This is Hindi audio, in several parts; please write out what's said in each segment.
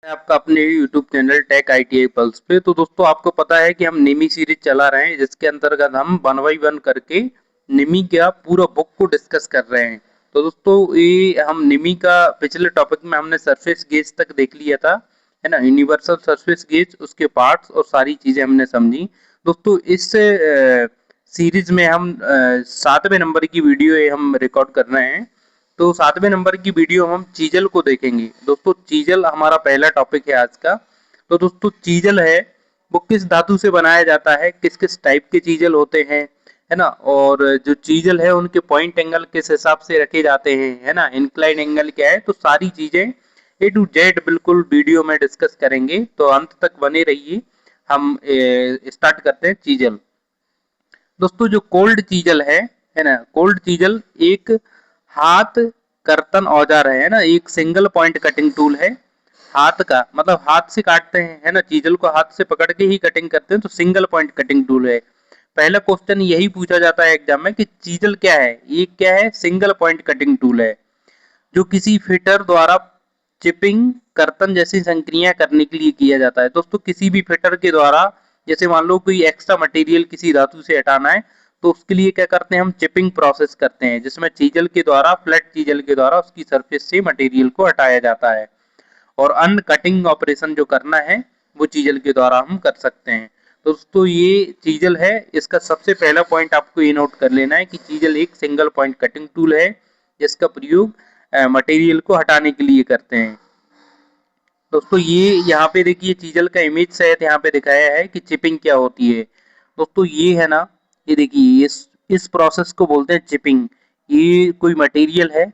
आपका अपने YouTube channel tech ITI pulse पे। तो दोस्तों आपको पता है कि हम निमी सीरीज चला रहे हैं, जिसके अंतर्गत हम 1 बाय 1 करके निमी का पूरा बुक को डिस्कस कर रहे हैं। तो दोस्तों ये हम निमी का पिछले टॉपिक में हमने सरफेस गेज तक देख लिया था, है ना। यूनिवर्सल सरफेस गेज, उसके पार्ट्स और सारी चीजें हमने समझी। दोस्तों इस सीरीज में हम 7वें नंबर की वीडियो ये हम रिकॉर्ड कर रहे हैं। तो 7वें नंबर की वीडियो हम चीजल को देखेंगे। दोस्तों चीजल हमारा पहला टॉपिक है आज का। तो दोस्तों चीजल है वो किस धातु से बनाया जाता है, किस किस टाइप के चीजल होते हैं, है ना। और जो चीजल है उनके पॉइंट एंगल किस हिसाब से रखे जाते हैं, है ना, इंक्लाइन एंगल क्या है, तो सारी चीजें A to Z बिल्कुल वीडियो में डिस्कस करेंगे। तो अंत तक बने रहिए। हम स्टार्ट करते हैं चीजल। दोस्तों जो कोल्ड चीजल है ना, कोल्ड चीजल एक हाथ कर्तन औजार है ना, एक सिंगल पॉइंट कटिंग टूल है। हाथ का मतलब हाथ से काटते हैं, है ना, चीजल को हाथ से पकड़ के ही कटिंग करते हैं, तो सिंगल पॉइंट कटिंग टूल है। पहला क्वेश्चन यही पूछा जाता है एग्जाम में कि चीजल क्या है। ये क्या है? सिंगल पॉइंट कटिंग टूल है, जो किसी फिटर द्वारा चिपिंग कर्तन जैसी संक्रिया करने के लिए किया जाता है। दोस्तों किसी भी फिटर के द्वारा, जैसे मान लो कोई एक्स्ट्रा मटेरियल किसी धातु से हटाना है, तो उसके लिए क्या करते हैं, हम चिपिंग प्रोसेस करते हैं, जिसमें चीजल के द्वारा, फ्लैट चीजल के द्वारा उसकी सरफेस से मटेरियल को हटाया जाता है। और अन्य कटिंग ऑपरेशन जो करना है वो चीजल के द्वारा हम कर सकते हैं। तो दोस्तों ये चीजल है, इसका सबसे पहला पॉइंट आपको ये नोट कर लेना है कि चीजल एक सिंगल पॉइंट कटिंग टूल है, जिसका प्रयोग मटेरियल को हटाने के लिए करते हैं। दोस्तों ये यहाँ पे देखिए चीजल का इमेज सहित यहाँ पे दिखाया है कि चिपिंग क्या होती है। दोस्तों ये है ना, ये देखिए इस प्रोसेस को बोलते हैं चिपिंग। ये कोई मटेरियल है,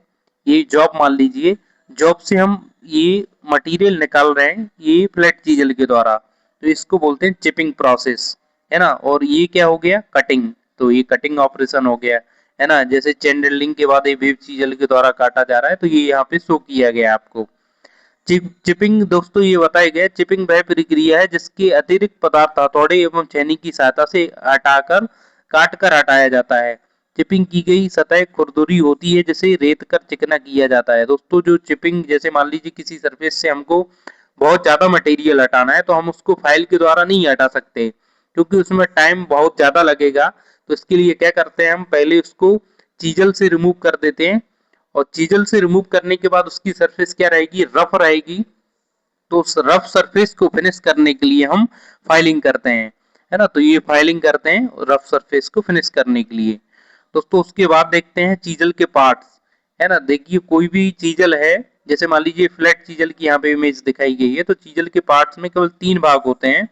ये जॉब मान लीजिए, जॉब से हम ये मटेरियल निकाल रहे हैं ये फ्लैट चीजल के द्वारा, तो इसको बोलते हैं चिपिंग प्रोसेस, है ना। और ये क्या हो गया? कटिंग। तो ये कटिंग ऑपरेशन हो गया, है ना। जैसे चेन ड्रिलिंग के बाद ये वेब चीजल के द्वारा काटा जा रहा है, तो ये यहाँ पे शो किया गया आपको। चिपिंग दोस्तों ये बताया गया, चिपिंग वह प्रक्रिया है जिसके अतिरिक्त पदार्थ हथौड़े एवं छेनी की सहायता से हटाकर काट कर हटाया जाता है। चिपिंग की गई सतह खुरदुरी होती है, जिसे रेत कर चिकना किया जाता है। दोस्तों जो चिपिंग, जैसे मान लीजिए किसी सरफेस से हमको बहुत ज्यादा मटेरियल हटाना है, तो हम उसको फाइल के द्वारा नहीं हटा सकते, क्योंकि उसमें टाइम बहुत ज्यादा लगेगा। तो इसके लिए क्या करते हैं, हम पहले उसको चीजल से रिमूव कर देते हैं, और चीजल से रिमूव करने के बाद उसकी सरफेस क्या रहेगी? रफ रहेगी। तो उस रफ सरफेस को फिनिश करने के लिए हम फाइलिंग करते हैं, है ना। तो ये फाइलिंग करते हैं रफ सरफेस को फिनिश करने के लिए। दोस्तों उसके बाद देखते हैं चीजल के पार्ट्स, है ना। देखिए कोई भी चीजल है, जैसे मान लीजिए फ्लैट चीजल की यहाँ पे इमेज दिखाई गई है, तो चीजल के पार्ट्स में केवल 3 भाग होते हैं।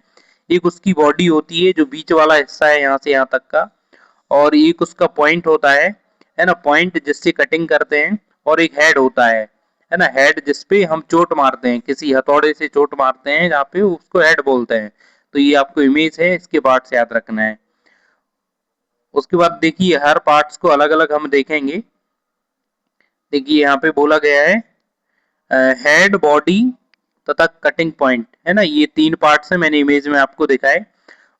एक उसकी बॉडी होती है, जो बीच वाला हिस्सा है यहाँ से यहाँ तक का, और एक उसका पॉइंट होता है ना, पॉइंट जिससे कटिंग करते हैं। और एक हेड होता है ना, हेड जिसपे हम चोट मारते हैं, किसी हथौड़े से चोट मारते हैं जहाँ पे, उसको हेड बोलते हैं। तो ये आपको इमेज है, इसके पार्ट्स याद रखना है। उसके बाद देखिए हर पार्ट्स को अलग अलग हम देखेंगे। देखिए यहाँ पे बोला गया है हेड, बॉडी तथा कटिंग पॉइंट, है ना। ये 3 पार्ट्स है, मैंने इमेज में आपको दिखाए।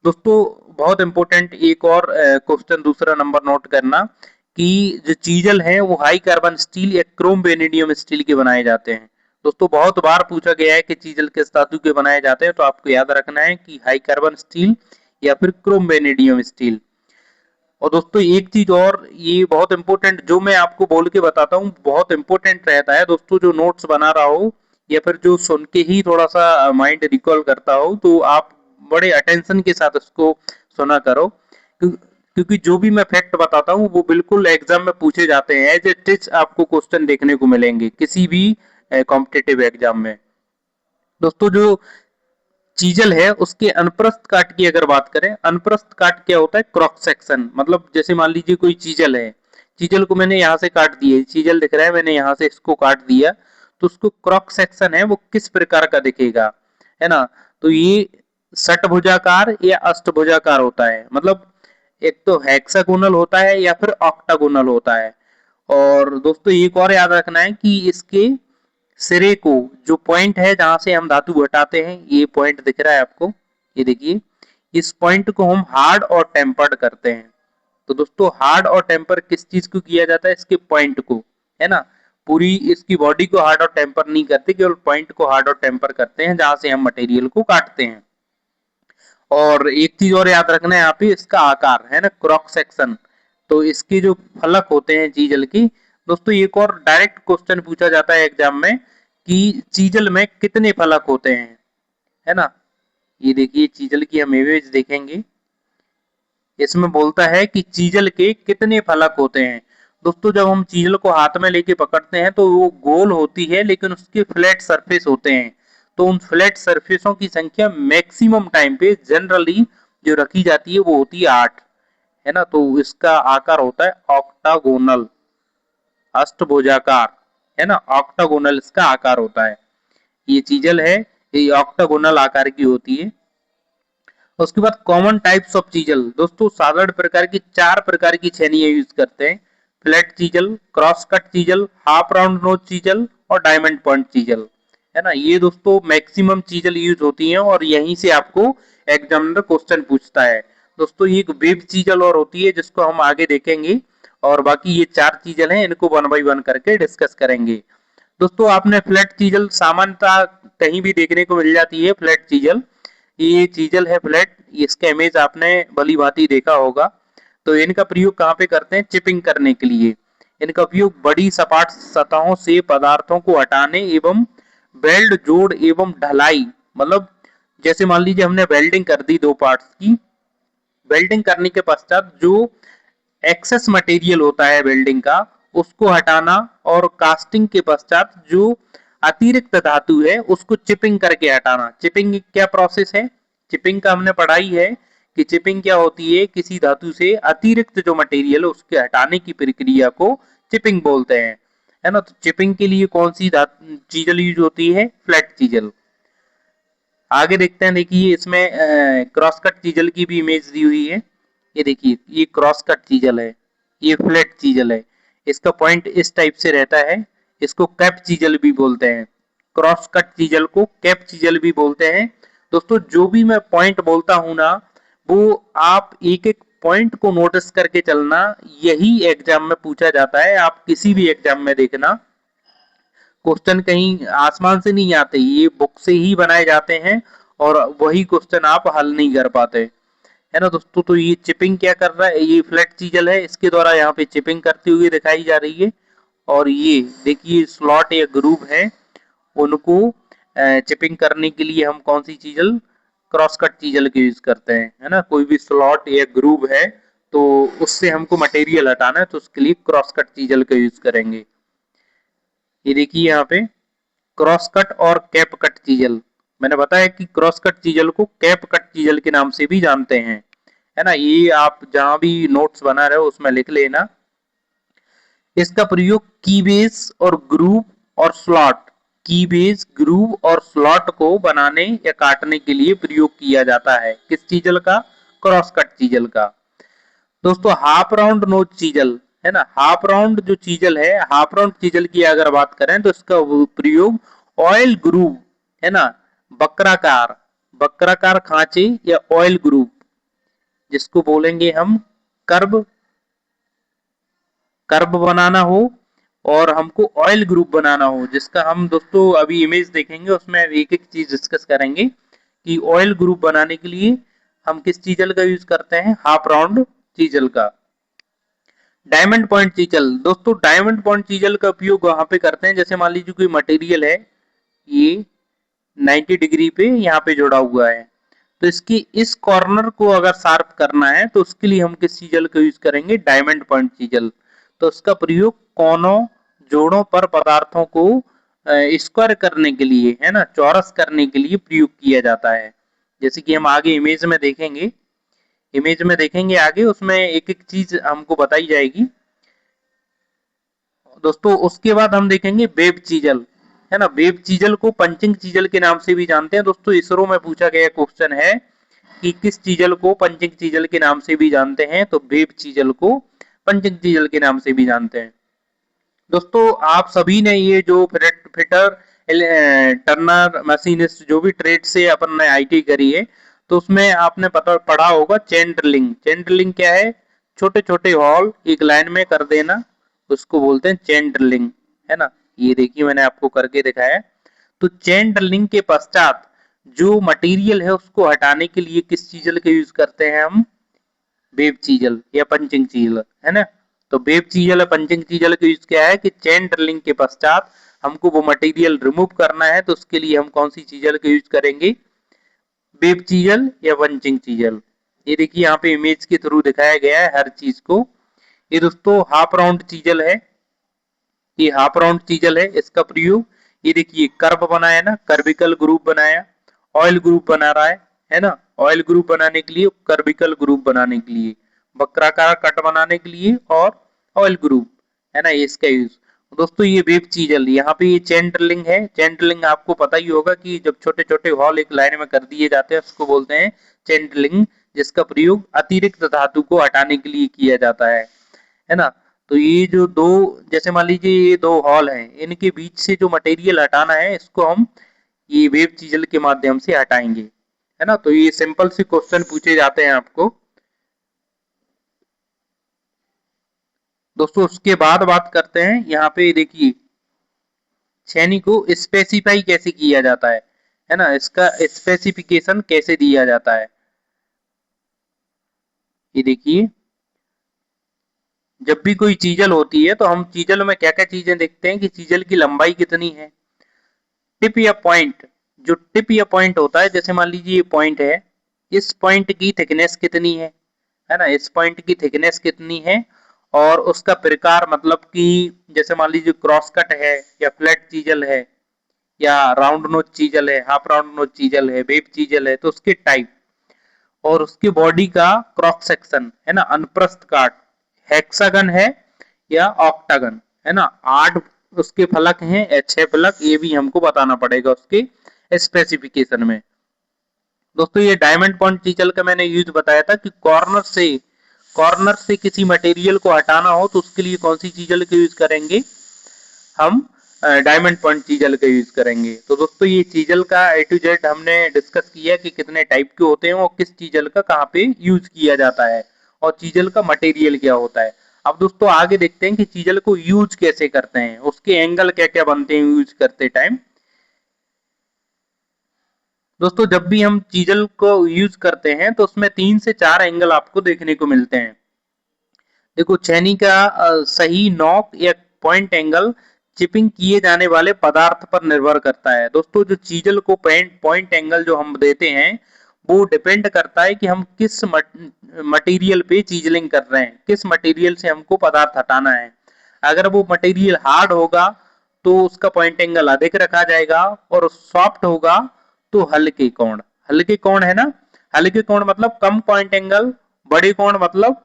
दोस्तों बहुत इंपॉर्टेंट एक और क्वेश्चन दूसरा नंबर नोट करना, कि जो चीजल है वो हाई कार्बन स्टील या क्रोम वेनेडियम स्टील के बनाए जाते हैं। दोस्तों बहुत बार पूछा गया है कि चीजल किस धातु के बनाए जाते हैं, तो आपको याद रखना है कि हाई कार्बन स्टील या फिर क्रोम वेनेडियम स्टील। और दोस्तों एक चीज और, ये बहुत इंपॉर्टेंट, जो मैं आपको बोल के बताता हूँ बहुत इंपॉर्टेंट रहता है दोस्तों। जो नोट्स बना रहा हो या फिर जो सुन के ही थोड़ा सा माइंड रिकॉल करता हो, तो आप बड़े अटेंशन के साथ उसको सुना करो, क्योंकि जो भी मैं फैक्ट बताता हूँ वो बिल्कुल एग्जाम में पूछे जाते हैं, एज इट इज आपको क्वेश्चन देखने को मिलेंगे किसी भी कॉम्पिटिटिव एग्जाम में। दोस्तों जो चीजल है उसके अनप्रस्थ काट की अगर बात करें, अनप्रस्थ काट क्या होता है? Cross section. मतलब जैसे मान लीजिए कोई चीजल है, चीजल को मैंने यहाँ से काट दिया, चीजल दिख रहा है, मैंने यहाँ से इसको काट दिया, तो उसको क्रॉस सेक्शन है वो किस प्रकार का दिखेगा, है ना। तो ये षटभुजाकार या अष्टभुजाकार होता है। मतलब एक तो हेक्सागोनल होता है या फिर ऑक्टागोनल होता है। और दोस्तों एक और याद रखना है कि इसके सिरे को, जो पॉइंट है जहां से हम धातु हटाते हैं, ये पॉइंट दिख रहा है आपको, ये देखिए, इस पॉइंट को हम हार्ड और टेम्पर्ड करते हैं। तो दोस्तों हार्ड और टेम्पर किस चीज को किया जाता है? इसके पॉइंट को, है ना। पूरी इसकी बॉडी को हार्ड और टेम्पर नहीं करते, केवल पॉइंट को हार्ड और टेम्पर करते हैं जहां से हम मटेरियल को काटते हैं। और एक चीज और याद रखना है यहाँ पे, इसका आकार है ना, क्रॉस सेक्शन। तो इसके जो फलक होते हैं चीजल की, दोस्तों एक और डायरेक्ट क्वेश्चन पूछा जाता है एग्जाम में कि चीजल में कितने फलक होते हैं, है ना। ये देखिए चीजल की हम इमेज देखेंगे, इसमें बोलता है कि चीजल के कितने फलक होते हैं। दोस्तों जब हम चीजल को हाथ में लेके पकड़ते हैं तो वो गोल होती है, लेकिन उसके फ्लैट सरफेस होते हैं। तो उन फ्लैट सरफेसों की संख्या मैक्सिमम टाइम पे जनरली जो रखी जाती है वो होती है 8, है ना। तो इसका आकार होता है ऑक्टागोनल, अष्टभुजाकार, है ना, ऑक्टागोनल इसका आकार होता है। ये चीजल है, ये ऑक्टागोनल आकार की होती है। उसके बाद कॉमन टाइप्स ऑफ चीजल, दोस्तों साधारण प्रकार की 4 प्रकार की छेनियां यूज करते हैं। Flat chisel, cross cut chisel, half round nose chisel और डायमंड पॉइंट चीजल, है ना। ये दोस्तों मैक्सिमम चीजल यूज होती हैं और यहीं से आपको एग्जामिनर क्वेश्चन पूछता है। दोस्तों ये एक वेब चीजल और होती है जिसको हम आगे देखेंगे, और बाकी ये 4 चीजल हैं, इनको 1 बाय 1 करके डिस्कस करेंगे। दोस्तों आपने फ्लैट चीजल सामान्यतः कहीं भी देखने को मिल जाती है। फ्लैट चीजल, ये चीजल है फ्लैट, इसका इमेज आपने भली भांति देखा होगा। तो इनका प्रयोग कहाँ पे करते हैं, चिपिंग करने के लिए। इनका उपयोग बड़ी सपाट सतहों से पदार्थों को हटाने एवं वेल्ड जोड़ एवं ढलाई, मतलब जैसे मान लीजिए हमने वेल्डिंग कर दी 2 पार्ट्स की, वेल्डिंग करने के पश्चात जो एक्सेस मटेरियल होता है वेल्डिंग का, उसको हटाना, और कास्टिंग के पश्चात जो अतिरिक्त धातु है उसको चिपिंग करके हटाना। चिपिंग क्या प्रोसेस है, चिपिंग का हमने पढ़ाई है कि चिपिंग क्या होती है, किसी धातु से अतिरिक्त जो मटेरियल है उसके हटाने की प्रक्रिया को चिपिंग बोलते हैं, है ना। तो चिपिंग के लिए कौन सी चीजल यूज होती है, फ्लैट चीजल। आगे देखते हैं, देखिए इसमें क्रॉस कट चीजल की भी इमेज दी हुई है। ये देखिए ये क्रॉस कट चीजल है, ये फ्लैट चीजल है। इसका पॉइंट इस टाइप से रहता है, इसको कैप चीजल भी बोलते हैं। क्रॉस कट चीजल को कैप चीजल भी बोलते हैं। दोस्तों जो भी मैं पॉइंट बोलता हूं ना, वो आप एक एक पॉइंट को नोटिस करके चलना, यही एग्जाम में पूछा जाता है। आप किसी भी एग्जाम में देखना, क्वेश्चन कहीं आसमान से नहीं आते, ये बुक से ही बनाए जाते हैं और वही क्वेश्चन आप हल नहीं कर पाते, है ना दोस्तों। तो ये चिपिंग क्या कर रहा है, ये फ्लैट चीजल है, इसके द्वारा यहाँ पे चिपिंग करती हुई दिखाई जा रही है। और ये देखिए स्लॉट या ग्रूव है, उनको चिपिंग करने के लिए हम कौन सी चीजल, क्रॉस कट चीजल के यूज करते हैं, है ना। कोई भी स्लॉट या ग्रूव है तो उससे हमको मटेरियल हटाना है, तो उसके लिए क्रॉस कट चीजल का यूज करेंगे। ये देखिए यहाँ पे क्रॉस कट और कैप कट चीजल, मैंने बताया कि क्रॉस कट चीजल को कैप कट चीजल के नाम से भी जानते हैं, है ना। ये आप जहां भी नोट्स बना रहे हो उसमें लिख लेना। इसका प्रयोग की बेस और ग्रूव और स्लॉट, की बेस ग्रूव और स्लॉट को बनाने या काटने के लिए प्रयोग किया जाता है। किस चीजल का, क्रॉस कट चीजल का। दोस्तों हाफ राउंड नोज चीजल, है ना, हाफ राउंड जो चीजल है, हाफ राउंड चीजल की अगर बात करें तो इसका प्रयोग ऑयल ग्रूव, है ना, बक्राकार, बक्राकार खांचे या ऑयल ग्रूव, जिसको बोलेंगे हम कर्व, कर्व बनाना हो और हमको ऑयल ग्रुप बनाना हो, जिसका हम दोस्तों अभी इमेज देखेंगे, उसमें एक एक चीज डिस्कस करेंगे कि ऑयल ग्रुप बनाने के लिए हम किस चीजल का यूज करते हैं, हाफ राउंड चीजल का। डायमंड पॉइंट चीजल, दोस्तों डायमंड पॉइंट चीजल का उपयोग वहां पे करते हैं, जैसे मान लीजिए कोई मटेरियल है, ये 90 डिग्री पे यहाँ पे जुड़ा हुआ है, तो इसकी इस कॉर्नर को अगर शार्प करना है तो उसके लिए हम किस चीजल का यूज करेंगे, डायमंड पॉइंट चीजल। तो इसका प्रयोग कोनों, जोड़ों पर पदार्थों को स्क्वायर करने के लिए, है ना, चौरस करने के लिए प्रयोग किया जाता है। जैसे कि हम आगे इमेज में देखेंगे, इमेज में देखेंगे आगे, उसमें एक एक चीज हमको बताई जाएगी। दोस्तों उसके बाद हम देखेंगे वेब चीजल, है ना। वेब चीजल को पंचिंग चीजल के नाम से भी जानते हैं। दोस्तों इसरो में पूछा गया क्वेश्चन है कि किस चीजल को पंचिंग चीजल के नाम से भी जानते हैं, तो वेब चीजल को पंचिंग चीजल के नाम से भी जानते हैं। दोस्तों आप सभी ने ये जो फिटर, टर्नर, मशीनिस्ट, जो भी ट्रेड से अपन ने आईटी करी है, तो उसमें आपने पढ़ा होगा चेन ड्रिलिंग। चेन ड्रिलिंग क्या है, छोटे छोटे हॉल एक लाइन में कर देना, उसको बोलते हैं चेन ड्रिलिंग, है ना। ये देखिए मैंने आपको करके दिखाया। तो चेन ड्रिलिंग के पश्चात जो मटेरियल है उसको हटाने के लिए किस चीजल का यूज करते हैं हम? वेब चीजल या पंचिंग चीजल, है ना। तो वेब चीजल या पंचिंग चीजल का यूज क्या है कि चेन ड्रिलिंग के पश्चात हमको वो मटेरियल रिमूव करना है, तो उसके लिए हम कौन सी चीजल का यूज करेंगे? वेब चीजल या पंचिंग चीजल। ये देखिए यहाँ पे इमेज के थ्रू दिखाया गया है हर चीज को। ये दोस्तों हाफ राउंड चीजल है, ये हाफ राउंड चीजल है। इसका प्रयोग, ये देखिए कर्व बनाया ना, कर्विकल ग्रुप बनाया, ऑयल ग्रुप बना रहा है ना। ऑयल ग्रुप बनाने के लिए, कर्विकल ग्रुप बनाने के लिए, वक्राकार कट बनाने के लिए और ऑयल ग्रुप, है ना, ये इसका यूज। दोस्तों ये वेब चीजल, यहाँ पे ये चेन ड्रिलिंग है। चेन ड्रिलिंग आपको पता ही होगा कि जब छोटे छोटे हॉल एक लाइन में कर दिए जाते हैं उसको बोलते हैं चेन ड्रिलिंग, जिसका प्रयोग अतिरिक्त धातु को हटाने के लिए किया जाता है ना। तो ये जो दो, जैसे मान लीजिए ये दो हॉल हैं, इनके बीच से जो मटेरियल हटाना है इसको हम ये वेब चीजल के माध्यम से हटाएंगे, है ना। तो ये सिंपल सी क्वेश्चन पूछे जाते हैं आपको दोस्तों। उसके बाद बात करते हैं, यहाँ पे देखिए छेनी को स्पेसिफाई कैसे किया जाता है ना, इसका स्पेसिफिकेशन कैसे दिया जाता है। ये देखिए जब भी कोई चीजल होती है तो हम चीजल में क्या क्या चीजें देखते हैं कि चीजल की लंबाई कितनी है, टिप या पॉइंट, जो टिप या पॉइंट होता है, जैसे मान लीजिए ये पॉइंट है, इस पॉइंट की थिकनेस कितनी है ना, इस पॉइंट की थिकनेस कितनी है, और उसका प्रकार, मतलब कि जैसे मान लीजिए क्रॉस कट है या फ्लैट चीजल है या राउंड नोच चीजल है, हाफ राउंड नोच चीजल है, वेब चीजल है, तो उसके टाइप और उसके बॉडी का क्रॉस सेक्शन, है ना, अनुप्रस्थ काट, हेक्सागन है या ऑक्टागन, है ना, 8 उसके फलक हैं या 6 फलक, ये भी हमको बताना पड़ेगा उसके स्पेसिफिकेशन में। दोस्तों ये डायमंड पॉइंट चीजल का मैंने यूज बताया था कि कॉर्नर से किसी मटेरियल को हटाना हो तो उसके लिए कौन सी चीजल का यूज करेंगे हम? डायमंड पॉइंट चीजल का यूज करेंगे। तो दोस्तों ये चीजल का ए टू जेड हमने डिस्कस किया कि कितने टाइप के होते हैं और किस चीजल का कहाँ पे यूज किया जाता है और चीजल का मटेरियल क्या होता है। अब दोस्तों आगे देखते हैं कि चीजल को यूज कैसे करते हैं, उसके एंगल क्या क्या बनते हैं यूज करते टाइम। दोस्तों जब भी हम चीजल को यूज करते हैं तो उसमें 3 से 4 एंगल आपको देखने को मिलते हैं। देखो छेनी का सही नॉक या पॉइंट एंगल चिपिंग किए जाने वाले पदार्थ पर निर्भर करता है। दोस्तों जो चीजल को पॉइंट एंगल जो हम देते हैं वो डिपेंड करता है कि हम किस मटेरियल पे चीजलिंग कर रहे हैं, किस मटेरियल से हमको पदार्थ हटाना है। अगर वो मटेरियल हार्ड होगा तो उसका पॉइंट एंगल अधिक रखा जाएगा, और सॉफ्ट होगा तो हल्के कोण है ना, हल्के कोण मतलब कम पॉइंट एंगल, बड़े कोण मतलब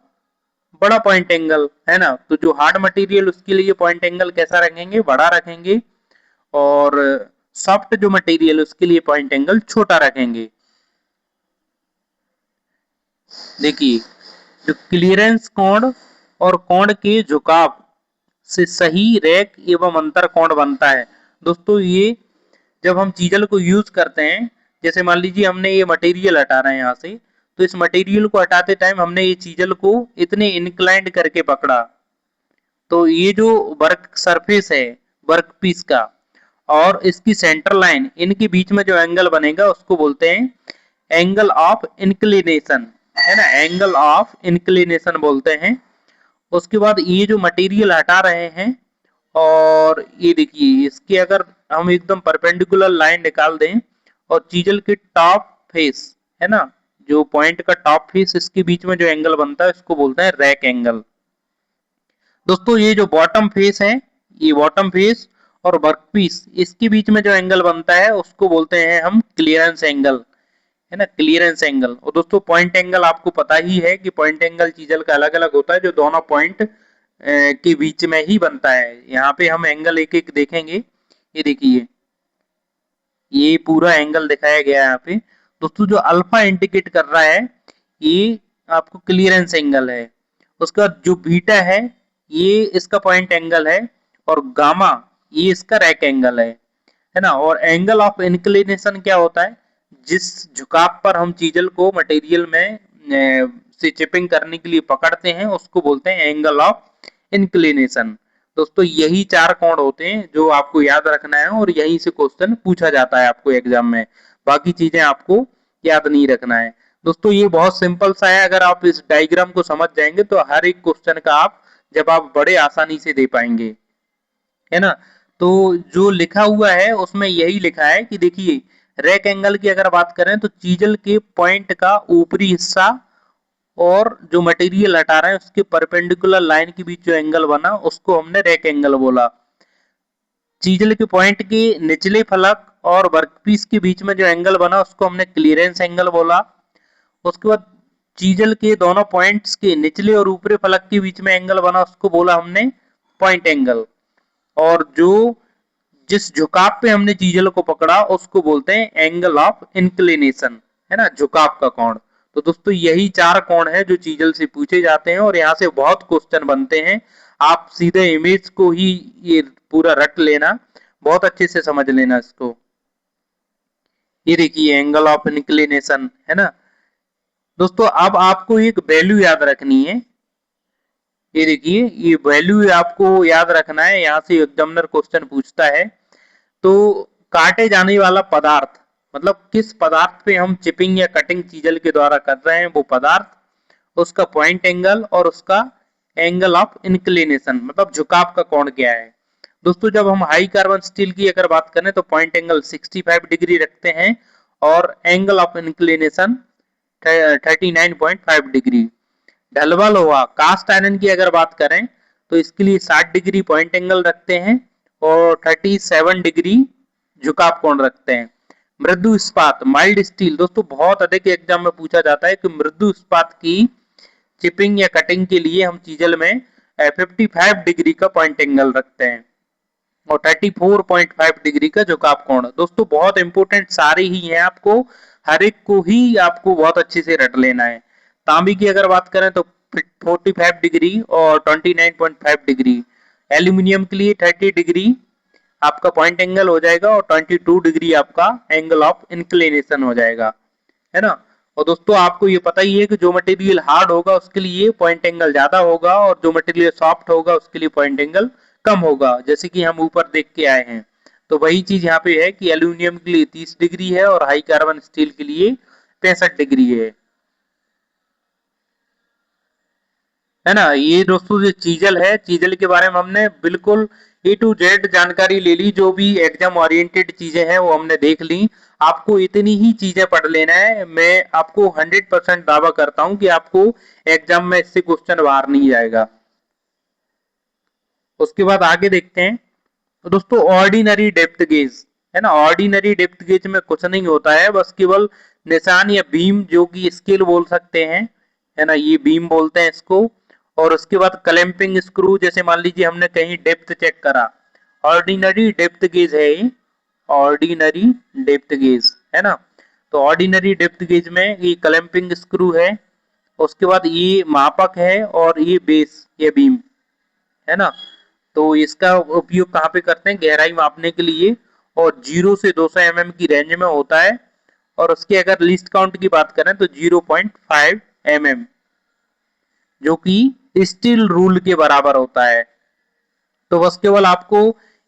बड़ा पॉइंट एंगल, है ना। तो जो हार्ड मटेरियल उसके लिए पॉइंट एंगल कैसा रखेंगे? बड़ा रखेंगे, और सॉफ्ट जो मटेरियल उसके लिए पॉइंट एंगल छोटा रखेंगे। देखिए जो क्लियरेंस कोण और कोण के झुकाव से सही रैक एवं अंतर कोण बनता है। दोस्तों ये जब हम चीजल को यूज करते हैं, जैसे मान लीजिए हमने ये मटेरियल हटा रहे हैं यहाँ से, तो इस मटेरियल को हटाते टाइम हमने ये चीजल को इतने इंक्लाइंड करके पकड़ा, तो ये जो वर्क सरफेस है वर्क पीस का और इसकी सेंटर लाइन, इनके बीच में जो एंगल बनेगा उसको बोलते हैं एंगल ऑफ इंक्लिनेशन, है ना, एंगल ऑफ इंक्लिनेशन बोलते हैं। उसके बाद ये जो मटेरियल हटा रहे हैं, और ये देखिए इसके अगर हम एकदम परपेंडिकुलर लाइन निकाल दें और चीजल के टॉप फेस, है ना, जो पॉइंट का टॉप फेस, इसके बीच में जो एंगल बनता है इसको बोलते हैं रैक एंगल। दोस्तों ये जो बॉटम फेस है, ये बॉटम फेस और वर्कपीस, इसके बीच में जो एंगल बनता है उसको बोलते हैं हम क्लियरेंस एंगल, है ना, क्लियरेंस एंगल। और दोस्तों पॉइंट एंगल आपको पता ही है कि पॉइंट एंगल चीजल का अलग अलग होता है, जो दोनों पॉइंट के बीच में ही बनता है। यहाँ पे हम एंगल एक एक देखेंगे। ये देखिए ये पूरा एंगल दिखाया गया है यहाँ पे। दोस्तों जो अल्फा इंडिकेट कर रहा है ये आपको क्लियरेंस एंगल है, उसका जो बीटा है ये इसका पॉइंट एंगल है, और गामा ये इसका रैक एंगल है ना। और एंगल ऑफ इंक्लिनेशन क्या होता है? जिस झुकाव पर हम चीजल को मटेरियल में से चिपिंग करने के लिए पकड़ते हैं उसको बोलते हैं एंगल ऑफ इंक्लिनेशन। दोस्तों यही 4 कोण होते हैं जो आपको याद रखना है और यहीं से क्वेश्चन पूछा जाता है आपको एग्जाम में। बाकी चीजें आपको याद नहीं रखना है। दोस्तों ये बहुत सिंपल सा है, अगर आप इस डायग्राम को समझ जाएंगे तो हर एक क्वेश्चन का आप जवाब बड़े आसानी से दे पाएंगे, है ना। तो जो लिखा हुआ है उसमें यही लिखा है कि देखिए रेक एंगल की अगर बात करें तो चीजल के पॉइंट का ऊपरी हिस्सा और जो मटेरियल हटा रहे हैं उसके परपेंडिकुलर लाइन के बीच जो एंगल बना उसको हमने रेक एंगल बोला। चीजल के पॉइंट के निचले फलक और वर्कपीस के बीच में जो एंगल बना उसको हमने क्लियरेंस एंगल बोला। उसके बाद चीजल के दोनों पॉइंट्स के निचले और ऊपरी फलक के बीच में एंगल बना उसको बोला हमने पॉइंट एंगल। और जो जिस झुकाव पे हमने चीजल को पकड़ा उसको बोलते हैं एंगल ऑफ इंक्लिनेशन, है ना, झुकाव का कोण। तो दोस्तों यही 4 कोण है जो चीजल से पूछे जाते हैं और यहाँ से बहुत क्वेश्चन बनते हैं। आप सीधे इमेज को ही ये पूरा रट लेना, बहुत अच्छे से समझ लेना इसको। ये देखिए एंगल ऑफ इंक्लिनेशन, है ना। दोस्तों अब आपको एक वैल्यू याद रखनी है। ये देखिए ये वैल्यू आपको याद रखना है, यहाँ से एग्जामिनर क्वेश्चन पूछता है। तो काटे जाने वाला पदार्थ मतलब किस पदार्थ पे हम चिपिंग या कटिंग चीजल के द्वारा कर रहे हैं वो पदार्थ, उसका पॉइंट एंगल और उसका एंगल ऑफ इंक्लिनेशन मतलब झुकाव का कोण क्या है। दोस्तों जब हम हाई कार्बन स्टील की अगर बात करें तो पॉइंट एंगल 65 डिग्री रखते हैं और एंगल ऑफ इंक्लिनेशन 39.5 डिग्री। ढलवा लोहा कास्ट आयरन की अगर बात करें तो इसके लिए 60 डिग्री पॉइंट एंगल रखते हैं और 37 डिग्री झुकाव कोण रखते हैं। मृदु इस्पात माइल्ड स्टील, दोस्तों बहुत अधिक एग्जाम में पूछा जाता है कि मृदु इस्पात की चिपिंग या कटिंग के लिए हम चीजल में 55 डिग्री का पॉइंट एंगल रखते हैं और 34.5 डिग्री का झुकाव कोण। दोस्तों बहुत इंपोर्टेंट सारे ही हैं, आपको हर एक को ही आपको बहुत अच्छे से रट लेना है। तांबे की अगर बात करें तो 45 डिग्री और 29.5 डिग्री। एल्यूमिनियम के लिए 30 डिग्री आपका पॉइंट एंगल हो जाएगा और 22 डिग्री आपका एंगल ऑफ इंक्लिनेशन हो जाएगा, है ना। और दोस्तों आपको ये पता ही है कि जो मटेरियल हार्ड होगा उसके लिए पॉइंट एंगल ज्यादा होगा और जो मटेरियल सॉफ्ट होगा उसके लिए पॉइंट एंगल कम होगा, जैसे कि हम ऊपर देख के आए हैं। तो वही चीज यहाँ पे है कि एल्यूमिनियम के लिए 30 डिग्री है और हाई कार्बन स्टील के लिए 65 डिग्री है ना। ये दोस्तों जो चीजल है, चीजल के बारे में हमने बिल्कुल A to Z जानकारी ले ली, जो भी एग्जाम ओरिएंटेड चीजें हैं वो हमने देख ली। आपको इतनी ही चीजें पढ़ लेना है, मैं आपको 100% दावा करता हूं कि आपको एग्जाम में इससे क्वेश्चन बाहर नहीं जाएगा। उसके बाद आगे देखते हैं। तो दोस्तों ऑर्डिनरी डेप्थ गेज, है ना, ऑर्डिनरी डेप्थ गेज में कुछ नहीं होता है, बस केवल निशान या बीम जो कि स्केल बोल सकते हैं, है ना, ये बीम बोलते हैं इसको। और उसके बाद क्लैंपिंग स्क्रू, जैसे मान लीजिए हमने कहीं डेप्थ चेक करा, ऑर्डिनरी डेप्थ गेज है ये, ऑर्डिनरी डेप्थ गेज, है ना। तो ऑर्डिनरी डेप्थ गेज में ये क्लैंपिंग स्क्रू है, उसके बाद ये मापक है और ये बेस, ये बीम, है ना। तो इसका उपयोग कहाँ पे करते हैं, गहराई मापने के लिए, और 0 से 200 mm की रेंज में होता है। और उसके अगर लिस्ट काउंट की बात करें तो 0.5 mm, जो कि स्टील रूल के बराबर होता है। तो बस केवल आपको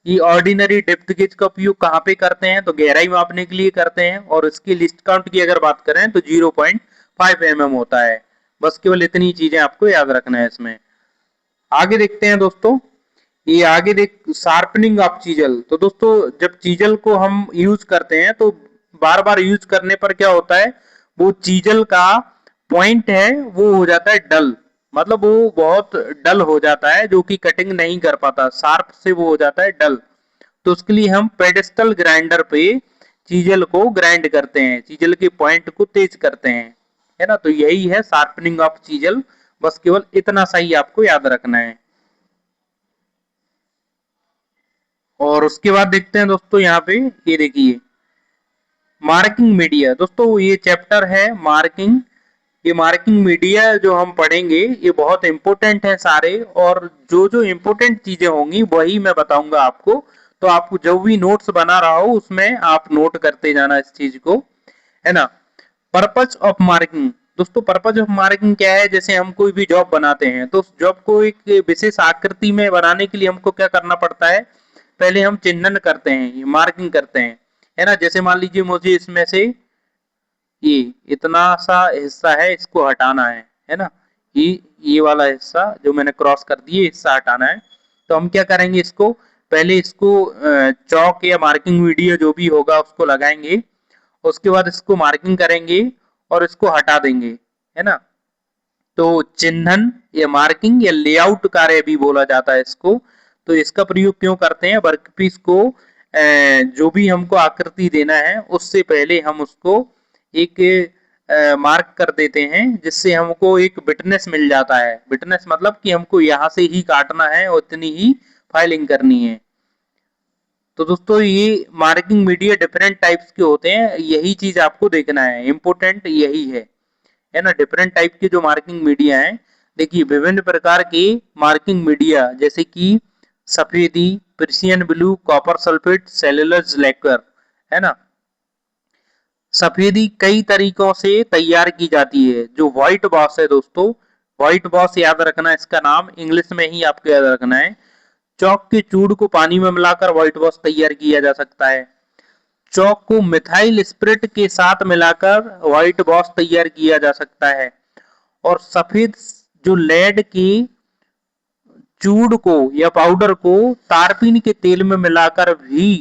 ये ऑर्डिनरी डेप्थ गेज का उपयोग कहाँ पे करते हैं, तो गहराई मापने के लिए करते हैं, और इसकी लिस्ट काउंट की अगर बात करें तो 0.5 mm होता है। बस केवल इतनी चीजें आपको याद रखना है इसमें। आगे देखते हैं दोस्तों, ये आगे देख शार्पनिंग ऑफ चीजल। तो दोस्तों जब चीजल को हम यूज करते हैं तो बार बार यूज करने पर क्या होता है, वो चीजल का पॉइंट है वो हो जाता है डल, मतलब वो बहुत डल हो जाता है, जो कि कटिंग नहीं कर पाता, शार्प से वो हो जाता है डल। तो उसके लिए हम पेडेस्टल ग्राइंडर पे चीजल को ग्राइंड करते हैं, चीजल के पॉइंट को तेज करते हैं, है ना। तो यही है शार्पनिंग ऑफ चीजल, बस केवल इतना सा ही आपको याद रखना है। और उसके बाद देखते हैं दोस्तों यहाँ पे, ये देखिए मार्किंग मीडिया। दोस्तों ये चैप्टर है मार्किंग, ये मार्किंग मीडिया जो हम पढ़ेंगे ये बहुत इंपॉर्टेंट है सारे, और जो जो इंपॉर्टेंट चीजें होंगी वही मैं बताऊंगा आपको। तो आपको जो भी नोट्स बना रहा हो उसमें आप नोट करते जाना इस चीज को, है ना। पर्पज ऑफ मार्किंग, दोस्तों पर्पज ऑफ मार्किंग क्या है, जैसे हम कोई भी जॉब बनाते हैं तो उस जॉब को एक विशेष आकृति में बनाने के लिए हमको क्या करना पड़ता है, पहले हम चिन्हन करते हैं, मार्किंग करते हैं, है ना। जैसे मान लीजिए मुझे इसमें से ये इतना सा हिस्सा है, इसको हटाना है ना। ये वाला हिस्सा जो मैंने क्रॉस कर दिए हिस्सा हटाना है, तो हम क्या करेंगे, इसको पहले इसको चौक या मार्किंग मीडिया जो भी होगा उसको लगाएंगे, उसके बाद इसको मार्किंग करेंगे और इसको हटा देंगे, है ना। तो चिन्हन या मार्किंग या लेआउट कार्य भी बोला जाता है इसको। तो इसका प्रयोग क्यों करते हैं, वर्कपीस को जो भी हमको आकृति देना है उससे पहले हम उसको एक मार्क कर देते हैं, जिससे हमको एक विटनेस मिल जाता है। विटनेस मतलब कि हमको यहाँ से ही काटना है और इतनी ही फाइलिंग करनी है। तो दोस्तों ये मार्किंग मीडिया डिफरेंट टाइप्स के होते हैं, यही चीज आपको देखना है, इंपोर्टेंट यही है ना। डिफरेंट टाइप के जो मार्किंग मीडिया हैं, देखिए विभिन्न प्रकार के मार्किंग मीडिया जैसे कि सफेदी, precision blue, copper sulphate, cellulose लैक्वर, है ना। सफेदी कई तरीकों से तैयार की जाती है। जो व्हाइट बॉस है दोस्तों, व्हाइट बॉस याद रखना, इसका नाम इंग्लिश में ही आपको याद रखना है। चौक के चूड़ को पानी में मिलाकर व्हाइट बॉस तैयार किया जा सकता है। चौक को मिथाइल स्पिरिट के साथ मिलाकर व्हाइट बॉस तैयार किया जा सकता है। और सफेद जो लेड की चूड़ को या पाउडर को तारपीन के तेल में मिलाकर भी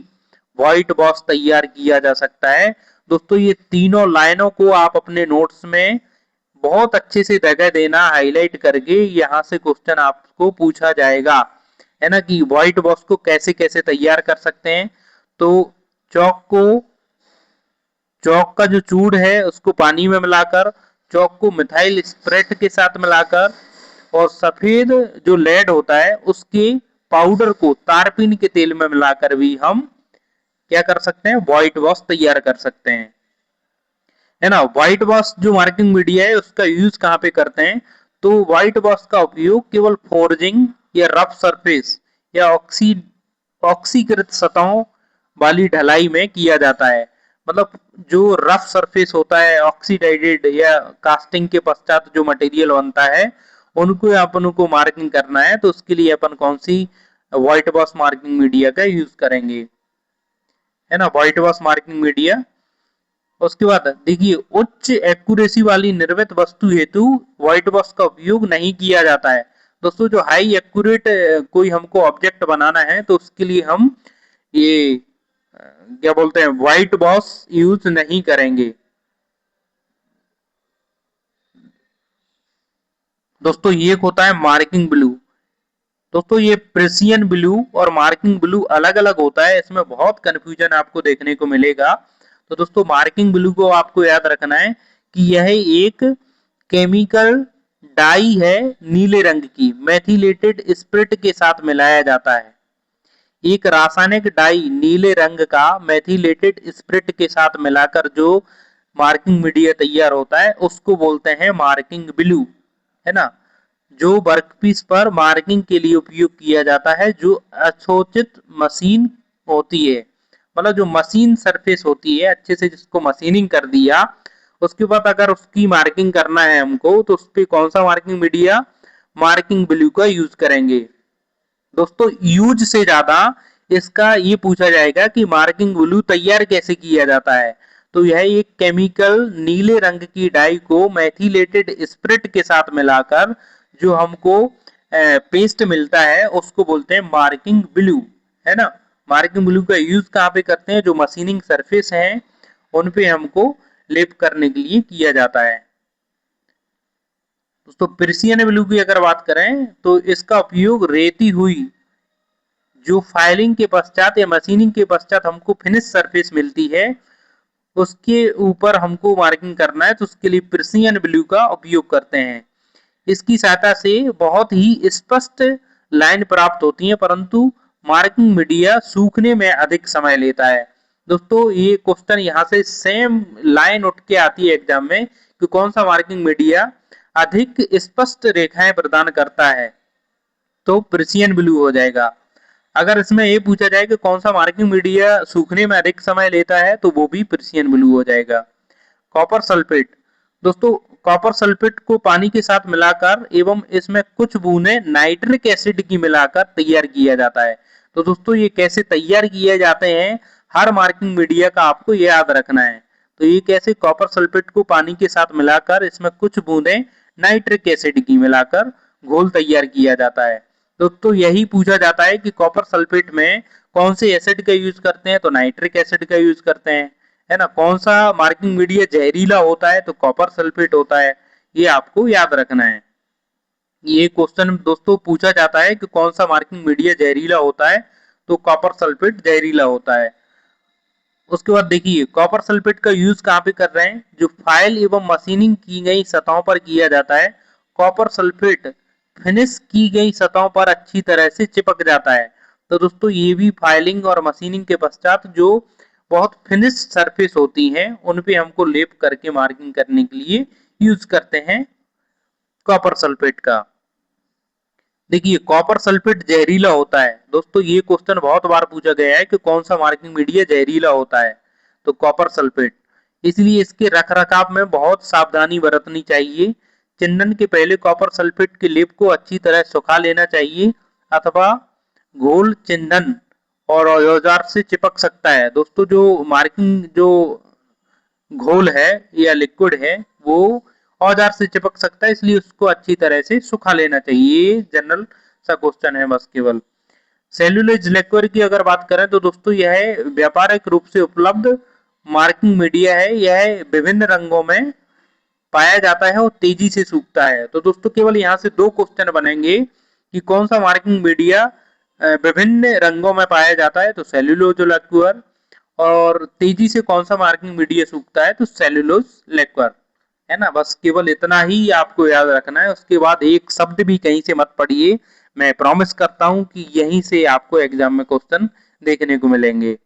व्हाइट बॉस तैयार किया जा सकता है। दोस्तों ये तीनों लाइनों को आप अपने नोट्स में बहुत अच्छे से जगह देना, हाईलाइट करके, यहाँ से क्वेश्चन आपको पूछा जाएगा, है ना, कि व्हाइट बॉक्स को कैसे कैसे तैयार कर सकते हैं। तो चौक को, चौक का जो चूड़ है उसको पानी में मिलाकर, चौक को मिथाइल स्पिरिट के साथ मिलाकर, और सफेद जो लेड होता है उसके पाउडर को तारपीन के तेल में मिलाकर भी हम क्या कर सकते हैं, व्हाइट बॉक्स तैयार कर सकते हैं, है ना। व्हाइट बॉक्स जो मार्किंग मीडिया है उसका यूज कहाँ पे करते हैं, तो व्हाइट बॉक्स का उपयोग केवल फोर्जिंग या रफ सरफेस या ऑक्सीकृत सतहों वाली ढलाई में किया जाता है। मतलब जो रफ सरफेस होता है, ऑक्सीडाइडेड या कास्टिंग के पश्चात जो मटेरियल बनता है, उनको अपन को मार्किंग करना है, तो उसके लिए अपन कौन सी व्हाइट बॉक्स मार्किंग मीडिया का यूज करेंगे, है ना, व्हाइट बॉक्स मार्किंग मीडिया। उसके बाद देखिए उच्च एक्यूरेसी वाली निर्मित वस्तु हेतु व्हाइट बॉक्स का उपयोग नहीं किया जाता है। दोस्तों जो हाई एक्यूरेट कोई हमको ऑब्जेक्ट बनाना है तो उसके लिए हम ये क्या बोलते हैं, व्हाइट बॉक्स यूज नहीं करेंगे। दोस्तों ये होता है मार्किंग ब्लू। दोस्तों ये प्रेसियन ब्लू और मार्किंग ब्लू अलग अलग होता है, इसमें बहुत कंफ्यूजन आपको देखने को मिलेगा। तो दोस्तों मार्किंग ब्लू को आपको याद रखना है कि यह एक केमिकल डाई है, नीले रंग की मेथिलेटेड स्पिरिट के साथ मिलाया जाता है। एक रासायनिक डाई नीले रंग का मेथिलेटेड स्पिरिट के साथ मिलाकर जो मार्किंग मीडिया तैयार होता है उसको बोलते हैं मार्किंग ब्लू, है ना। जो वर्कपीस पर मार्किंग के लिए उपयोग किया जाता है, जो अछोचित मशीन होती है, मतलब जो मशीन सरफेस होती है अच्छे से, जिसको मशीनिंग कर दिया, उसके बाद अगर उसकी मार्किंग करना है हमको तो उस पर कौन सा मार्किंग मीडिया, मार्किंग ब्लू का यूज करेंगे। दोस्तों यूज से ज्यादा इसका ये पूछा जाएगा कि मार्किंग ब्लू तैयार कैसे किया जाता है। तो यह एक केमिकल नीले रंग की डाई को मेथिलेटेड स्पिरिट के साथ मिलाकर जो हमको पेस्ट मिलता है उसको बोलते हैं मार्किंग ब्लू, है ना। मार्किंग ब्लू का यूज कहाँ पे करते हैं, जो मशीनिंग सरफेस है उन पे हमको लेप करने के लिए किया जाता है। दोस्तों प्रिसियन ब्लू की अगर बात करें तो इसका उपयोग रेती हुई जो फाइलिंग के पश्चात या मशीनिंग के पश्चात हमको फिनिश सरफेस मिलती है उसके ऊपर हमको मार्किंग करना है, तो उसके लिए प्रिसियन ब्लू का उपयोग करते हैं। इसकी सहायता से बहुत ही स्पष्ट लाइन प्राप्त होती है, परंतु मार्किंग मीडिया सूखने में अधिक समय लेता है। दोस्तों ये क्वेश्चन यहाँ से सेम लाइन उठ के आती है एग्जाम में कि कौन सा मार्किंग मीडिया अधिक स्पष्ट रेखाएं प्रदान करता है, तो प्रिसियन ब्लू हो जाएगा। अगर इसमें ये पूछा जाए कि कौन सा मार्किंग मीडिया सूखने में अधिक समय लेता है तो वो भी प्रिसियन ब्लू हो जाएगा। कॉपर सल्फेट, दोस्तों कॉपर सल्फेट को पानी के साथ मिलाकर एवं इसमें कुछ बूंदे नाइट्रिक एसिड की मिलाकर तैयार किया जाता है। तो दोस्तों ये कैसे तैयार किए जाते हैं, हर मार्किंग मीडिया का आपको ये याद रखना है। तो ये कैसे, कॉपर सल्फेट को पानी के साथ मिलाकर इसमें कुछ बूंदे नाइट्रिक एसिड की मिलाकर घोल तैयार किया जाता है। दोस्तों यही पूछा जाता है कि कॉपर सल्फेट में कौन से एसिड का यूज करते हैं, तो नाइट्रिक एसिड का यूज करते हैं, है ना। कौन सा मार्किंग मीडिया जहरीला होता है, तो कॉपर सल्फेट होता है। ये आपको याद रखना है। ये क्वेश्चन दोस्तों पूछा जाता है कि कौन सा मार्किंग मीडिया जहरीला होता है, तो कॉपर सल्फेट जहरीला होता है। उसके बाद देखिए कॉपर सल्फेट का यूज कहाँ पे कर रहे हैं, जो फाइल एवं मशीनिंग की गई सतहों पर किया जाता है। कॉपर सल्फेट फिनिश की गई सतहों पर अच्छी तरह से चिपक जाता है। तो दोस्तों ये भी फाइलिंग और मशीनिंग के पश्चात जो बहुत फिनिश सरफेस होती हैं उन पे हमको लेप करके मार्किंग करने के लिए यूज करते हैं कॉपर सल्फेट का। देखिए कॉपर सल्फेट जहरीला होता है। दोस्तों ये क्वेश्चन बहुत बार पूछा गया है कि कौन सा मार्किंग मीडिया जहरीला होता है, तो कॉपर सल्फेट। इसलिए इसके रख रखाव में बहुत सावधानी बरतनी चाहिए। चिंदन के पहले कॉपर सल्फेट के लेप को अच्छी तरह सुखा लेना चाहिए, अथवा घोल चिंदन और औजार से चिपक सकता है। दोस्तों जो मार्किंग जो घोल है या लिक्विड है वो औजार से चिपक सकता है, इसलिए उसको अच्छी तरह से सुखा लेना चाहिए। जनरल सा क्वेश्चन है बस केवल। सेल्यूलोज लिक्विड की अगर बात करें तो दोस्तों यह व्यापारिक रूप से उपलब्ध मार्किंग मीडिया है। यह विभिन्न रंगों में पाया जाता है और तेजी से सूखता है। तो दोस्तों केवल यहाँ से दो क्वेश्चन बनेंगे कि कौन सा मार्किंग मीडिया विभिन्न रंगों में पाया जाता है, तो सेल्यूलोज लिक्विड, और तेजी से कौन सा मार्किंग मीडिया सूखता है, तो सेल्यूलोज लिक्विड, है ना। बस केवल इतना ही आपको याद रखना है। उसके बाद एक शब्द भी कहीं से मत पढ़िए। मैं प्रॉमिस करता हूं कि यहीं से आपको एग्जाम में क्वेश्चन देखने को मिलेंगे,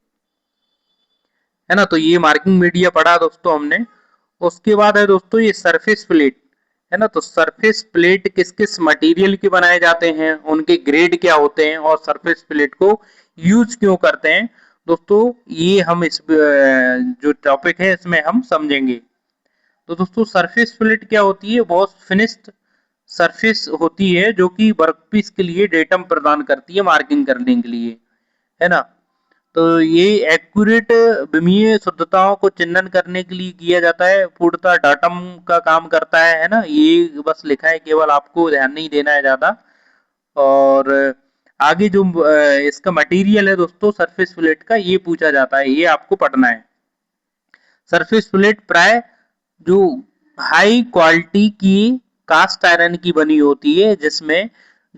है ना। तो ये मार्किंग मीडिया पढ़ा दोस्तों हमने। उसके बाद है दोस्तों ये सरफेस प्लेट, है ना। तो सरफेस प्लेट किस किस मटेरियल के बनाए जाते हैं, उनके ग्रेड क्या होते हैं, और सरफेस प्लेट को यूज क्यों करते हैं, दोस्तों ये हम इस जो टॉपिक है इसमें हम समझेंगे। तो दोस्तों सरफेस प्लेट क्या होती है, बहुत फिनिश्ड सरफेस होती है जो कि वर्कपीस के लिए डेटम प्रदान करती है मार्किंग करने के लिए, है ना। तो ये एक्यूरेट विमीय शुद्धताओं को चिन्हन करने के लिए किया जाता है। पूर्णतः डाटम का काम करता है ना। ये बस लिखा है, केवल आपको ध्यान नहीं देना है ज्यादा। और आगे जो इसका मटेरियल है दोस्तों सरफेस प्लेट का, ये पूछा जाता है, ये आपको पढ़ना है। सरफेस प्लेट प्राय जो हाई क्वालिटी की कास्ट आयरन की बनी होती है, जिसमें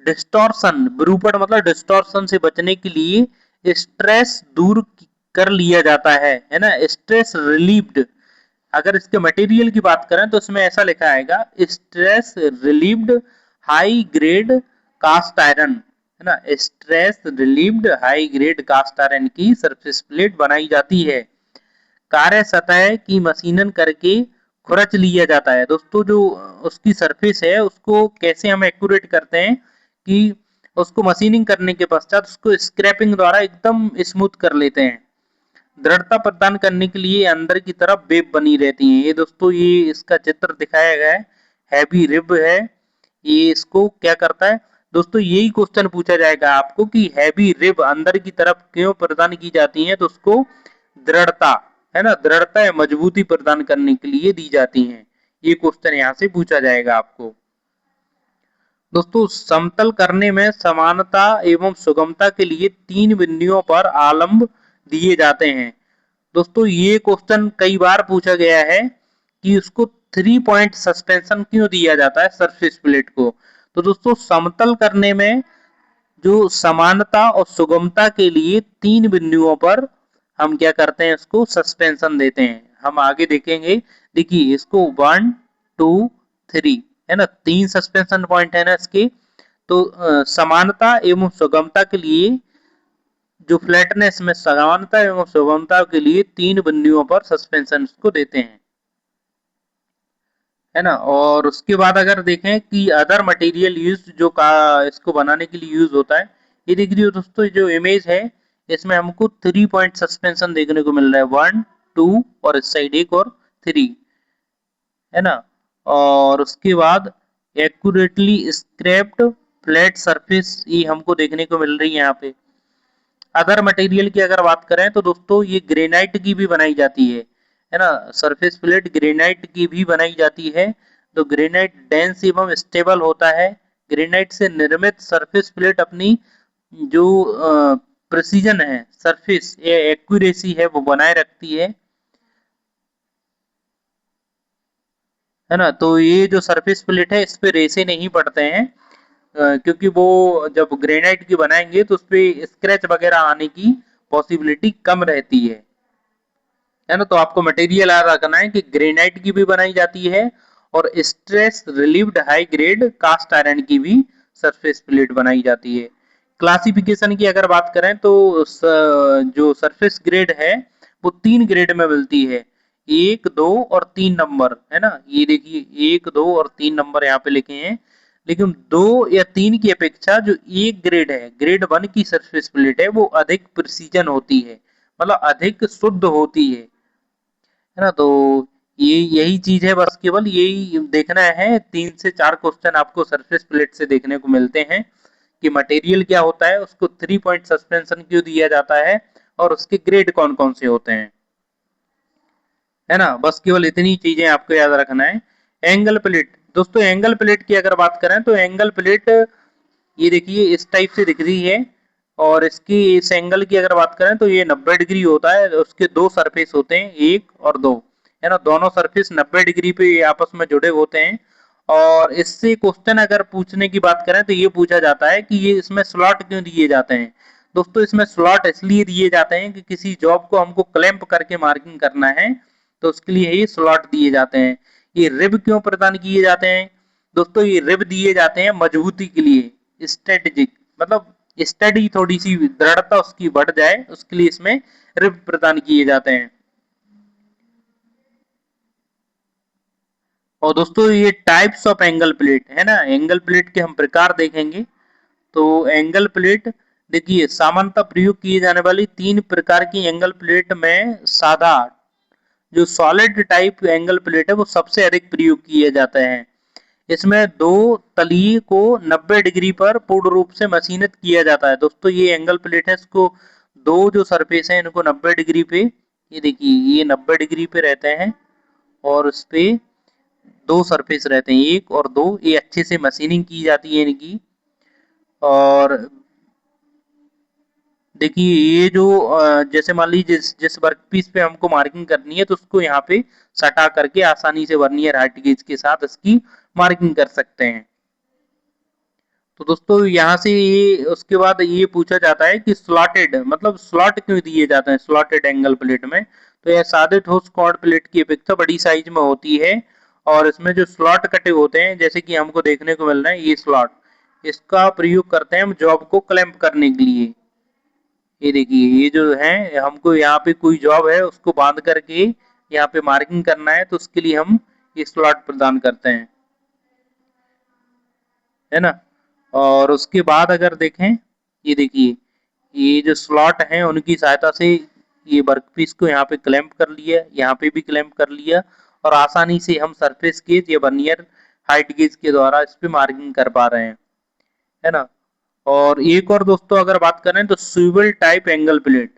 डिस्टॉर्शन, विरूपण मतलब डिस्टॉर्शन से बचने के लिए स्ट्रेस दूर कर लिया जाता है ना, स्ट्रेस रिलीव्ड। अगर इसके मटेरियल की बात करें तो इसमें ऐसा लिखा आएगा, stress relieved high grade cast iron, है ना। Stress relieved high grade cast iron की सरफेस प्लेट बनाई जाती है। कार्य सतह की मशीनन करके खुरच लिया जाता है। दोस्तों जो उसकी सरफेस है उसको कैसे हम एक्यूरेट करते हैं कि उसको मशीनिंग करने के पश्चात उसको स्क्रैपिंग द्वारा एकदम स्मूथ कर लेते हैं। दृढ़ता प्रदान करने के लिए अंदर की तरफ वेब बनी रहती है। ये दोस्तों ये इसका चित्र दिखाया गया है, हैवी रिब है। ये इसको क्या करता है दोस्तों, यही क्वेश्चन पूछा जाएगा आपको कि हैवी रिब अंदर की तरफ क्यों प्रदान की जाती है, तो उसको दृढ़ता, है ना, दृढ़ता या मजबूती प्रदान करने के लिए दी जाती हैं। ये क्वेश्चन यहाँ से पूछा जाएगा आपको। दोस्तों समतल करने में समानता एवं सुगमता के लिए 3 बिंदुओं पर आलंब दिए जाते हैं। दोस्तों ये क्वेश्चन कई बार पूछा गया है कि उसको 3 पॉइंट सस्पेंशन क्यों दिया जाता है सरफेस प्लेट को। तो दोस्तों समतल करने में जो समानता और सुगमता के लिए 3 बिंदुओं पर हम क्या करते हैं, इसको सस्पेंशन देते हैं। हम आगे देखेंगे। देखिए इसको 1 2 3, है ना, 3 सस्पेंशन पॉइंट है ना इसके। तो समानता एवं सुगमता के लिए, जो फ्लैटनेस में समानता एवं सुगमता के लिए 3 बिंदुओं पर सस्पेंशन को देते हैं, है ना। और उसके बाद अगर देखें कि अदर मटेरियल यूज जो का इसको बनाने के लिए यूज होता है, ये देख रही हो दोस्तों जो इमेज है इसमें हमको 3 पॉइंट सस्पेंशन देखने को मिल रहा है, 1 2 और इस साइड 1 और 3। है ना। और उसके बाद एक्यूरेटली स्क्रैप्ड फ्लैट सरफेस ये हमको देखने को मिल रही है यहाँ पे। अदर मटेरियल की अगर बात करें तो दोस्तों ये ग्रेनाइट की भी बनाई जाती है ना। सरफेस प्लेट ग्रेनाइट की भी बनाई जाती है। तो ग्रेनाइट डेंस एवं स्टेबल होता है। ग्रेनाइट से निर्मित सरफेस प्लेट अपनी जो प्रिसीजन है, सरफेस एक्यूरेसी है, वो बनाए रखती है ना। तो ये जो सरफेस प्लेट है इस पे रेसे नहीं पड़ते हैं, क्योंकि वो जब ग्रेनाइट की बनाएंगे तो उस पे स्क्रैच वगैरह आने की पॉसिबिलिटी कम रहती है ना। तो आपको मटेरियल याद रखना है कि ग्रेनाइट की भी बनाई जाती है और stress relieved high grade cast iron की भी सरफेस प्लेट बनाई जाती है। क्लासिफिकेशन की अगर बात करें तो जो सरफेस ग्रेड है वो 3 ग्रेड में मिलती है, 1, 2 और 3 नंबर, है ना। ये देखिए 1, 2 और 3 नंबर यहाँ पे लिखे हैं। लेकिन 2 या 3 की अपेक्षा जो एक ग्रेड है, ग्रेड 1 की सरफेस प्लेट है, वो अधिक प्रिसीजन होती है, मतलब अधिक शुद्ध होती है ना। तो ये यही चीज है, बस केवल यही देखना है। 3 से 4 क्वेश्चन आपको सरफेस प्लेट से देखने को मिलते हैं कि मटेरियल क्या होता है, उसको 3 पॉइंट सस्पेंशन क्यों दिया जाता है और उसके ग्रेड कौन कौन से होते हैं, है ना। बस केवल इतनी चीजें आपको याद रखना है। एंगल प्लेट, दोस्तों एंगल प्लेट की अगर बात करें तो एंगल प्लेट ये देखिए इस टाइप से दिख रही है। और इसकी इस एंगल की अगर बात करें तो ये 90 डिग्री होता है। उसके दो सरफेस होते हैं, 1 और 2, है ना। दोनों सरफेस 90 डिग्री पे आपस में जुड़े होते हैं। और इससे क्वेश्चन अगर पूछने की बात करें तो ये पूछा जाता है कि ये इसमें स्लॉट क्यों दिए जाते हैं। दोस्तों इसमें स्लॉट इसलिए दिए जाते हैं कि किसी जॉब को हमको क्लैंप करके मार्किंग करना है, तो उसके लिए ये स्लॉट दिए जाते हैं। ये रिब क्यों प्रदान किए जाते हैं, दोस्तों ये रिब दिए जाते हैं मजबूती के लिए, स्ट्रेटेजिक, मतलब स्टडी थोड़ी सी दृढ़ता उसकी बढ़ जाए उसके लिए इसमें रिब प्रदान किए जाते हैं। और दोस्तों ये टाइप्स ऑफ एंगल प्लेट, है ना, एंगल प्लेट के हम प्रकार देखेंगे। तो एंगल प्लेट देखिए सामान्यतः प्रयोग किए जाने वाली 3 प्रकार की एंगल प्लेट में सादा जो सॉलिड टाइप एंगल प्लेट है वो सबसे अधिक प्रयोग किए जाते हैं। इसमें दो तलिए को 90 डिग्री पर पूर्ण रूप से मशीनित किया जाता है। दोस्तों ये एंगल प्लेट है, इसको दो जो सरफेस है इनको 90 डिग्री पे, ये देखिए ये 90 डिग्री पे रहते हैं और उस पे दो सरफेस रहते हैं, 1 और 2, ये अच्छे से मशीनिंग की जाती है इनकी। और देखिए ये जो जैसे मान लीजिए जिस जिस वर्क पीस पे हमको मार्किंग करनी है तो उसको यहाँ पे सटा करके आसानी से वर्नियर हाइट गेज के साथ इसकी मार्किंग कर सकते हैं। तो दोस्तों यहाँ से ये उसके बाद ये पूछा जाता है कि स्लॉटेड मतलब स्लॉट क्यों दिए जाते हैं स्लॉटेड एंगल प्लेट में। तो यह सादे ठोस कॉर्ड प्लेट की अपेक्षा बड़ी साइज में होती है और इसमें जो स्लॉट कटे होते हैं जैसे कि हमको देखने को मिल रहा है ये स्लॉट, इसका प्रयोग करते हैं हम जॉब को क्लैंप करने के लिए। ये देखिए ये जो है हमको यहाँ पे कोई जॉब है उसको बांध करके यहाँ पे मार्किंग करना है तो उसके लिए हम ये स्लॉट प्रदान करते हैं, है ना। और उसके बाद अगर देखें ये देखिए ये जो स्लॉट हैं उनकी सहायता से ये वर्कपीस को यहाँ पे क्लैंप कर लिया, यहाँ पे भी क्लैंप कर लिया और आसानी से हम सरफेस गेज या वर्नियर हाइट गेज के द्वारा इस पे मार्किंग कर पा रहे हैं, है ना। और एक और दोस्तों अगर बात करें तो swivel type angle plate,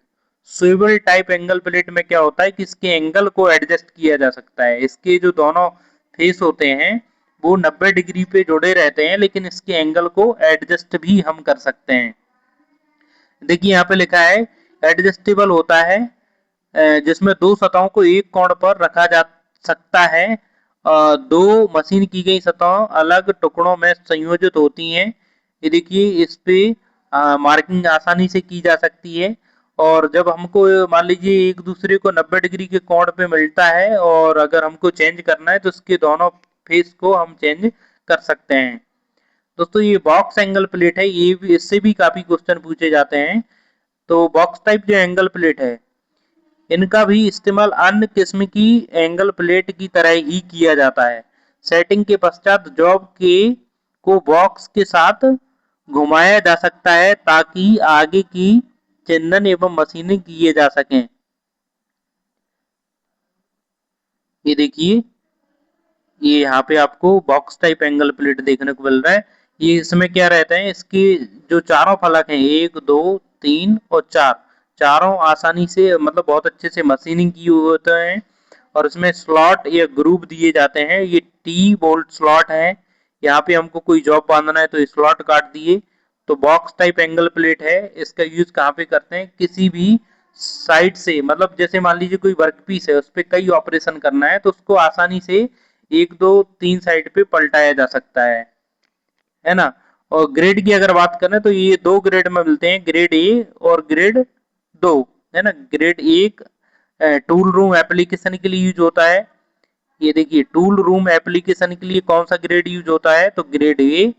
swivel type angle plate में क्या होता है कि इसके एंगल को एडजस्ट किया जा सकता है। इसके जो दोनों फेस होते हैं वो 90 डिग्री पे जुड़े रहते हैं लेकिन इसके एंगल को एडजस्ट भी हम कर सकते हैं। देखिए यहाँ पे लिखा है एडजस्टेबल होता है, जिसमें दो सतहों को एक कोण पर रखा जा सकता है। दो मशीन की गई सतहों अलग टुकड़ों में संयोजित होती हैं। ये देखिए इस पे मार्किंग आसानी से की जा सकती है। और जब हमको मान लीजिए एक दूसरे को 90 डिग्री के कोण पे मिलता है और अगर हमको चेंज करना है तो उसके दोनों फेस को हम चेंज कर सकते हैं। दोस्तों ये बॉक्स एंगल प्लेट है, ये भी इससे भी काफी क्वेश्चन पूछे जाते हैं। तो बॉक्स टाइप जो एंगल प्लेट है इनका भी इस्तेमाल अन्य किस्म की एंगल प्लेट की तरह ही किया जाता है। सेटिंग के पश्चात जॉब के को बॉक्स के साथ घुमाया जा सकता है ताकि आगे की चिन्हन एवं मशीनिंग किए जा सकें। ये देखिए ये यहाँ पे आपको बॉक्स टाइप एंगल प्लेट देखने को मिल रहा है। ये इसमें क्या रहता है, इसकी जो चारों फलक हैं 1 2 3 और 4, चारों आसानी से मतलब बहुत अच्छे से मशीनिंग की हुए होते हैं और इसमें स्लॉट या ग्रुप दिए जाते हैं। ये टी बोल्ट स्लॉट है, यहाँ पे हमको कोई जॉब बांधना है तो स्लॉट काट दिए। तो बॉक्स टाइप एंगल प्लेट है, इसका यूज कहाँ पे करते हैं, किसी भी साइड से, मतलब जैसे मान लीजिए कोई वर्क पीस है उस पर कई ऑपरेशन करना है तो उसको आसानी से 1 2 3 साइड पे पलटाया जा सकता है ना। और ग्रेड की अगर बात करें तो ये दो ग्रेड में मिलते हैं, ग्रेड ए और ग्रेड 2, है ना। ग्रेड एक टूल रूम एप्लीकेशन के लिए यूज होता है। ये देखिए टूल रूम एप्लीकेशन के लिए कौन सा ग्रेड यूज होता है, तो ग्रेड ए।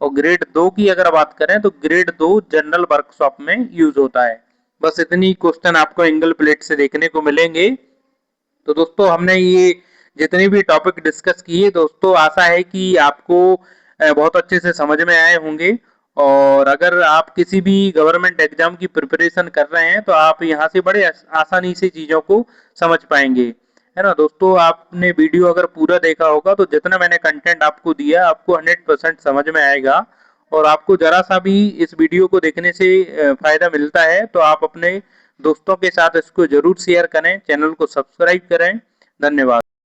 और ग्रेड 2 की अगर बात करें तो ग्रेड 2 जनरल वर्कशॉप में यूज होता है। बस इतनी क्वेश्चन आपको एंगल प्लेट से देखने को मिलेंगे। तो दोस्तों हमने ये जितने भी टॉपिक डिस्कस किए दोस्तों, आशा है कि आपको बहुत अच्छे से समझ में आए होंगे। और अगर आप किसी भी गवर्नमेंट एग्जाम की प्रिपरेशन कर रहे हैं तो आप यहाँ से बड़े आसानी से चीज़ों को समझ पाएंगे, है ना। दोस्तों आपने वीडियो अगर पूरा देखा होगा तो जितना मैंने कंटेंट आपको दिया आपको 100% समझ में आएगा। और आपको जरा सा भी इस वीडियो को देखने से फायदा मिलता है तो आप अपने दोस्तों के साथ इसको जरूर शेयर करें, चैनल को सब्सक्राइब करें। धन्यवाद।